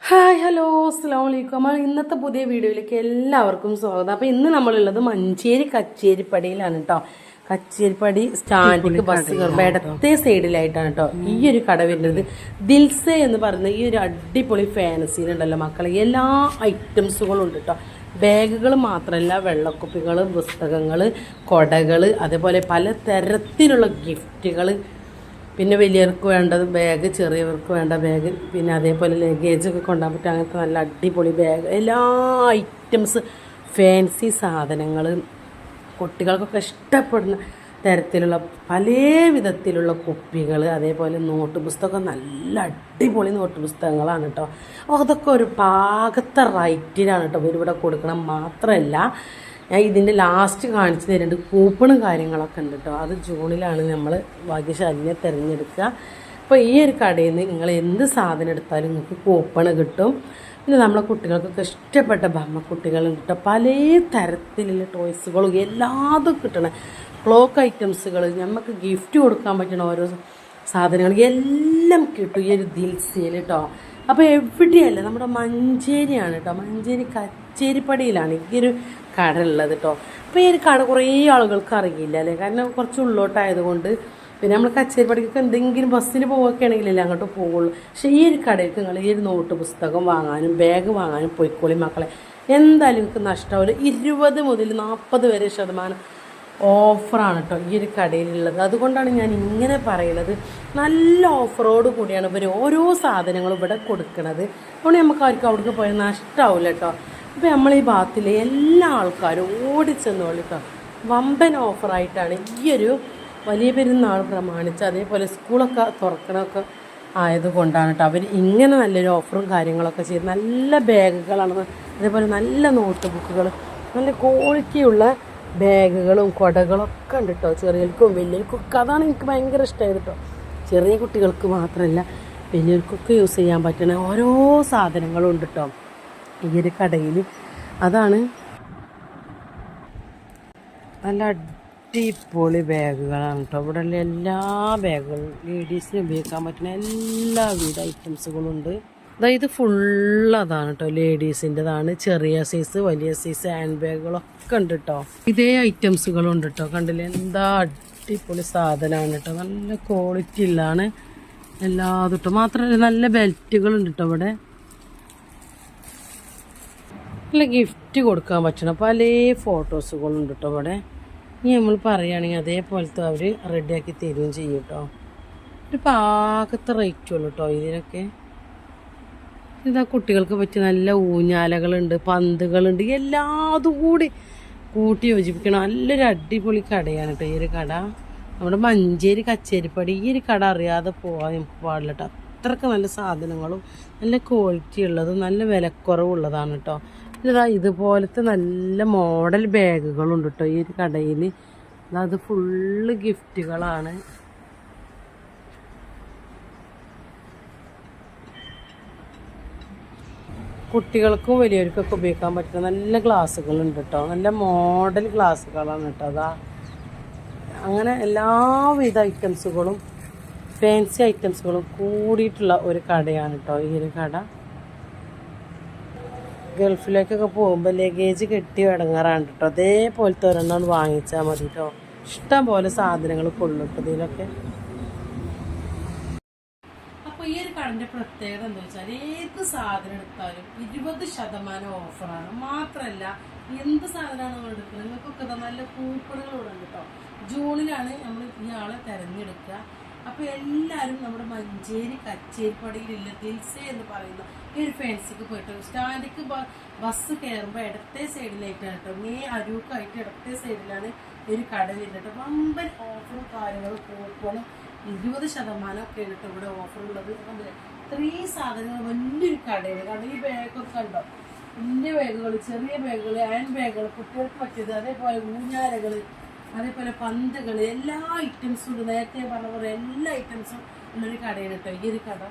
Hi hello അസ്സലാമു അലൈക്കും. ഇന്നത്തെ പുതിയ വീഡിയോയിലേക്ക് എല്ലാവർക്കും സ്വാഗതം. അപ്പോൾ ഇന്ന് നമ്മളുള്ളത് മഞ്ചേരി കച്ചേരിപ്പടിയിലാണ് കേട്ടോ. കച്ചേരിപ്പടി സ്റ്റാൻഡിലേക്ക് ബസ് കയറുമ്പോൾ ഇടത്തെ സൈഡിലായിട്ടാണ് കേട്ടോ ഈ ഒരു കട വരുന്നത്. ദിൽസെ എന്ന് പറയുന്ന ഈ ഒരു അടിപൊളി ഫാൻസിയിലുണ്ടല്ലോ മക്കളെ, എല്ലാ ഐറ്റംസുകളും ഉണ്ട് കേട്ടോ. ബാഗുകൾ മാത്രമല്ല, വെള്ളക്കുപ്പികൾ, പുസ്തകങ്ങൾ, കൊടകൾ, അതേപോലെ പല തരത്തിലുള്ള ഗിഫ്റ്റുകൾ, പിന്നെ വലിയവർക്ക് വേണ്ടത് ബാഗ്, ചെറിയവർക്ക് വേണ്ട ബാഗ്, പിന്നെ അതേപോലെ ലഗേജൊക്കെ കൊണ്ടുപോകാൻ പറ്റും അങ്ങനത്തെ നല്ല അടിപൊളി ബാഗ്, എല്ലാ ഐറ്റംസ് ഫാൻസി സാധനങ്ങൾ, കുട്ടികൾക്കൊക്കെ ഇഷ്ടപ്പെടുന്ന തരത്തിലുള്ള പല വിധത്തിലുള്ള കുപ്പികൾ, അതേപോലെ നോട്ട് പുസ്തകം, നല്ല അടിപൊളി നോട്ട് പുസ്തകങ്ങളാണ് കേട്ടോ. അതൊക്കെ ഒരു പാകത്തെ റൈറ്റിലാണ് കേട്ടോ ഇവരിവിടെ കൊടുക്കണം. മാത്രമല്ല, ഞാൻ ഇതിൻ്റെ ലാസ്റ്റ് കാണിച്ചു തരുന്നുണ്ട്, കൂപ്പണും കാര്യങ്ങളൊക്കെ ഉണ്ട് കേട്ടോ. അത് ജൂണിലാണ് നമ്മൾ ഭാഗ്യശാലിനെ തിരഞ്ഞെടുക്കുക. അപ്പോൾ ഈ ഒരു കടയിൽ നിന്ന് നിങ്ങൾ എന്ത് സാധനം എടുത്താലും നിങ്ങൾക്ക് കൂപ്പണ് കിട്ടും. പിന്നെ നമ്മളെ കുട്ടികൾക്കൊക്കെ ഇഷ്ടപ്പെട്ട ബമ്മക്കുട്ടികളും കിട്ടും, പല തരത്തിലുള്ള ടോയ്സുകളും എല്ലാതും കിട്ടണം. ക്ലോക്ക് ഐറ്റംസുകൾ, നമുക്ക് ഗിഫ്റ്റ് കൊടുക്കാൻ പറ്റണ ഓരോ സാധനങ്ങൾ എല്ലാം കിട്ടും ഈ ഒരു ദിൽസയിൽ കേട്ടോ. അപ്പോൾ എവിടെയല്ല, നമ്മുടെ മഞ്ചേരിയാണ് കേട്ടോ. മഞ്ചേരി കച്ചേരിപ്പടിയിലാണ് ഈ ഒരു കട ഉള്ളത് കേട്ടോ. അപ്പോൾ ഈ ഒരു കട കുറേ ആളുകൾക്ക് അറിയില്ല അല്ലേ, കാരണം കുറച്ച് ഉള്ളോട്ടായതുകൊണ്ട്. പിന്നെ നമ്മൾ കച്ചേരിപ്പടിക്കൊക്കെ എന്തെങ്കിലും ബസ്സിന് പോവുകയൊക്കെ ആണെങ്കിലല്ലേ അങ്ങോട്ട് പോവുള്ളൂ. പക്ഷേ ഈ ഒരു കടയ്ക്ക് നിങ്ങൾ ഈ ഒരു നോട്ട് പുസ്തകം വാങ്ങാനും ബാഗ് വാങ്ങാനും പോയിക്കോളി മക്കളെ, എന്തായാലും നിങ്ങൾക്ക് നഷ്ടമാവില്ല. 20 മുതൽ 40 വരെ ശതമാനം ഓഫറാണ് കേട്ടോ ഈ ഒരു കടയിലുള്ളത്. അതുകൊണ്ടാണ് ഞാൻ ഇങ്ങനെ പറയുന്നത്. നല്ല ഓഫറോട് കൂടിയാണ് ഇവർ ഓരോ സാധനങ്ങളും ഇവിടെ കൊടുക്കുന്നത്. അതുകൊണ്ട് നമുക്ക് ആർക്കും അവിടേക്ക് പോയാൽ നഷ്ടമാവില്ല കേട്ടോ. അപ്പോൾ നമ്മൾ ഈ ഭാഗത്തിലെ എല്ലാ ആൾക്കാരും ഓടിച്ചെന്നോളൂ കേട്ടോ. വമ്പൻ ഓഫറായിട്ടാണ് ഈ ഒരു വലിയ പെരുന്നാൾ പ്രമാണിച്ച്, അതേപോലെ സ്കൂളൊക്കെ തുറക്കണമൊക്കെ ആയതുകൊണ്ടാണ് കേട്ടോ അവർ ഇങ്ങനെ നല്ലൊരു ഓഫറും കാര്യങ്ങളൊക്കെ ചെയ്ത്. നല്ല ബാഗുകളാണ്, അതേപോലെ നല്ല നോട്ട് ബുക്കുകൾ, നല്ല ക്വാളിറ്റിയുള്ള ബാഗുകളും കൊടകളൊക്കെ ഉണ്ട് കേട്ടോ. ചെറിയവർക്കും വലിയവർക്കൊക്കെ അതാണ് എനിക്ക് ഭയങ്കര ഇഷ്ടമായത് കേട്ടോ. ചെറിയ കുട്ടികൾക്ക് മാത്രമല്ല, വലിയവർക്കൊക്കെ യൂസ് ചെയ്യാൻ പറ്റുന്ന ഓരോ സാധനങ്ങളും ഉണ്ട് കേട്ടോ ഈ ഒരു കടയിൽ. അതാണ് നല്ല അടിപൊളി ബാഗുകളാണ് കേട്ടോ. ഇവിടെ എല്ലാ ബാഗുകളും ലേഡീസിന് ഉപയോഗിക്കാൻ പറ്റുന്ന എല്ലാവിധ ഐറ്റംസുകളും ഉണ്ട്. അതായത് ഫുള്ള് അതാണ് കേട്ടോ, ലേഡീസിൻ്റെതാണ്. ചെറിയ സൈസ്, വലിയ സൈസ് ഹാൻഡ് ബാഗുകളൊക്കെ ഉണ്ട് കേട്ടോ. ഇതേ ഐറ്റംസുകളും ഉണ്ട് കേട്ടോ. കണ്ടില്ലേ, എന്താ അടിപൊളി സാധനമാണ് കേട്ടോ. നല്ല ക്വാളിറ്റി ഉള്ളതാണ് എല്ലാതും കേട്ടോ. മാത്രമല്ല നല്ല ബെൽറ്റുകളുണ്ട് കേട്ടോ ഇവിടെ. നല്ല ഗിഫ്റ്റ് കൊടുക്കാൻ പറ്റണ പല ഫോട്ടോസുകളുണ്ട് കേട്ടോ ഇവിടെ. ഇനി നമ്മൾ പറയുകയാണെങ്കിൽ അതേപോലത്തെ അവർ റെഡിയാക്കി തരുകയും ചെയ്യും കേട്ടോ. ഒരു പാകത്തെ റേറ്റുള്ളൂ കേട്ടോ ഇതിനൊക്കെ. ഇതാ കുട്ടികൾക്ക് പറ്റിയ നല്ല ഊഞ്ഞാലകളുണ്ട്, പന്തുകളുണ്ട്, എല്ലാതും കൂടി കൂട്ടി യോജിപ്പിക്കണം. നല്ലൊരു അടിപൊളി കടയാണ് കേട്ടോ ഈ ഒരു കട. നമ്മുടെ മഞ്ചേരി കച്ചേരിപ്പടി ഈ ഒരു കട അറിയാതെ പോകാൻ നമുക്ക് പാടില്ല കേട്ടോ. അത്രയ്ക്ക് നല്ല സാധനങ്ങളും നല്ല ക്വാളിറ്റി ഉള്ളതും നല്ല വിലക്കുറവുള്ളതാണ് കേട്ടോ. ഇതാ ഇതുപോലത്തെ നല്ല മോഡൽ ബാഗുകളുണ്ട് കേട്ടോ ഈ ഒരു കടയിൽ. അത് ഫുള്ള് ഗിഫ്റ്റുകളാണ്. കുട്ടികൾക്കും വലിയവർക്കൊക്കെ ഉപയോഗിക്കാൻ പറ്റുന്ന നല്ല ഗ്ലാസ്സുകളുണ്ട് കേട്ടോ. നല്ല മോഡൽ ഗ്ലാസ്സുകളാണ് കേട്ടോ. അതാ അങ്ങനെ എല്ലാവിധ ഐറ്റംസുകളും ഫാൻസി ഐറ്റംസുകളും കൂടിയിട്ടുള്ള ഒരു കടയാണ് കേട്ടോ ഈ ഒരു കട. ഗൾഫിലേക്കൊക്കെ പോകുമ്പോൾ ലഗേജ് കെട്ടി ഇടങ്ങാറാണ് കേട്ടോ. അതേപോലത്തെ ഒരെണ്ണം വാങ്ങിച്ചാൽ മതി കേട്ടോ. ഇഷ്ടം പോലെ സാധനങ്ങൾ കൊള്ളിട്ടു ഇതിലൊക്കെ. അപ്പോൾ ഈ ഒരു കടൻ്റെ പ്രത്യേകത എന്താ വെച്ചാൽ, ഏത് സാധനം എടുത്താലും 20% ഓഫറാണ്. മാത്രമല്ല, എന്ത് സാധനമാണ് നമ്മൾ എടുക്കുന്നത് നിങ്ങൾക്കൊക്കെ നല്ല കൂപ്പണുകളുണ്ട് കേട്ടോ. ജൂണിലാണ് നമ്മൾ ഇയാളെ തിരഞ്ഞെടുക്കുക. അപ്പോൾ എല്ലാവരും നമ്മുടെ മഞ്ചേരി കച്ചേരിപ്പടിയിലുള്ള ദിൽസെ എന്ന് പറയുന്ന ഈ ഒരു ഫാൻസിക്ക് പോയിട്ട് സ്റ്റാൻഡിക്ക് ബസ് കയറുമ്പോൾ ഇടത്തെ സൈഡിലായിട്ടാണ് കേട്ടോ. അരൂക്കായിട്ട് ഇടത്തെ സൈഡിലാണ് ഒരു കട വരുന്നത്. വമ്പൻ ഓഫറും കാര്യങ്ങളും കൂപ്പണും 20% ഒക്കെ കേട്ടോ ഇവിടെ ഓഫറുള്ളത്. ഇത്രയും സാധനങ്ങൾ വലിയൊരു കടയാണ്. കാരണം ഈ ബാഗൊക്കെ ഉണ്ടോ, വലിയ ബാഗുകൾ, ചെറിയ ബാഗുകൾ, ഹാൻഡ് ബാഗുകൾ, കുട്ടികൾക്ക് പറ്റിയത്, അതേപോലെ ഊഞ്ഞാലകൾ, അതേപോലെ പന്തുകൾ, എല്ലാ ഐറ്റംസും ഉണ്ട്. നേരത്തെ പറഞ്ഞ പോലെ എല്ലാ ഐറ്റംസും ഉള്ളൊരു കടയാണ് കേട്ടോ ഈ ഒരു കട.